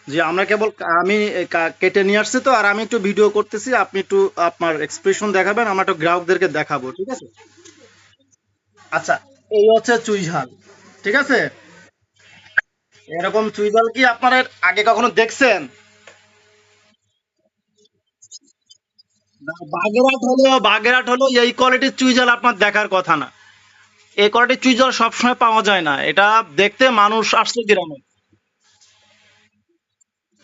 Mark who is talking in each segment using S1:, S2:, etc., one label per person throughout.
S1: জি, আমরা কেবল আমি কেটে নিয়ে আসছি তো, আর আমি একটু ভিডিও করতেছি, আপনি একটু আপনার এক্সপ্রেশন দেখাবেন, আমরা একটু গ্রাহকদেরকে দেখাবো, ঠিক আছে? আচ্ছা, এই হচ্ছে চুই ঝাল, ঠিক আছে? এরকম চুই ঝাল কি আপনার আগে কখনো দেখছেন? বাগেরহাট হলো এই কোয়ালিটির চুই ঝাল আপনার দেখার কথা না। এই কোয়ালিটির চুই ঝাল সবসময় পাওয়া যায় না, এটা দেখতে মানুষ আসছে গ্রামে।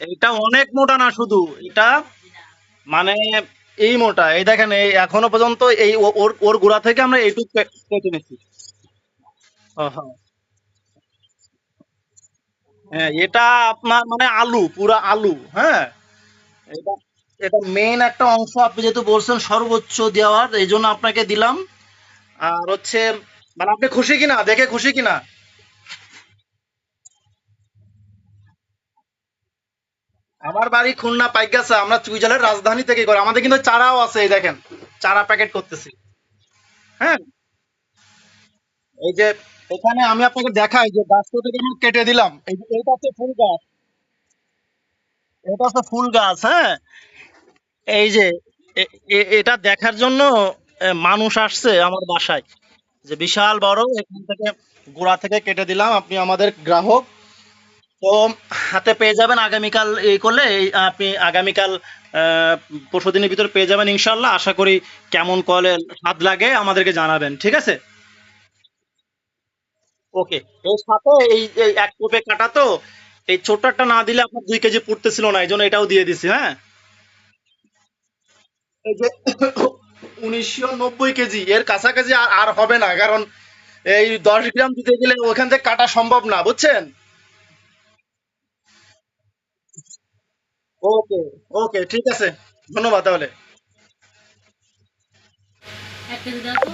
S1: এটা অনেক মোটা না শুধু, এটা মানে এই মোটা, এই দেখেন, এই এখনো পর্যন্ত এই ওর ওর গোড়া থেকে আমরা এইটুক কেটে নিচ্ছি। হ্যাঁ, হ্যাঁ, এটা আপনার মানে আলু, পুরা আলু, হ্যাঁ। এটা এটা মেইন একটা অংশ, আপনি যেহেতু বলছেন সর্বোচ্চ দেওয়ার, এই জন্য আপনাকে দিলাম। আর হচ্ছে মানে আপনি খুশি কিনা, দেখে খুশি কিনা? আমার বাড়ি খুলনা পাইকাসা, আমরা চুইঝালের রাজধানী থেকে করি, আমাদের কিন্তু চারাও আছে, এই দেখেন, চারা প্যাকেট করতেছি। হ্যাঁ, এই যে এখানে আমি আপনাকে দেখাই যে গাছটা থেকে আমি কেটে দিলাম, এইটা হচ্ছে ফুল গাছ, এটা হচ্ছে ফুল গাছ, হ্যাঁ। এই যে এটা দেখার জন্য মানুষ আসছে আমার বাসায়, যে বিশাল বড়, এখান থেকে গোড়া থেকে কেটে দিলাম, আপনি আমাদের গ্রাহক। তো হাতে পেয়ে যাবেন আগামীকাল, এই করলে আপনি আগামীকাল আহ, পরশুদিনের ভিতর পেয়ে যাবেন ইনশাল্লাহ, আশা করি। কেমন কলে স্বাদ লাগে আমাদেরকে জানাবেন, ঠিক আছে? ওকে। এর সাথে এই এক কোপে কাটা তো, এই ছোট্ট একটা না দিলে আপনার 2 কেজি পড়তেছিল না, এই জন্য এটাও দিয়ে দিছি, হ্যাঁ। এই যে 1990 কেজি, এর কাছাকাছি আর আর হবে না, কারণ এই 10 গ্রাম দিতে গেলে ওখান থেকে কাটা সম্ভব না, বুঝছেন? ওকে, ওকে, ঠিক আছে, ধন্যবাদ তাহলে। 1 কেজি দাও তো।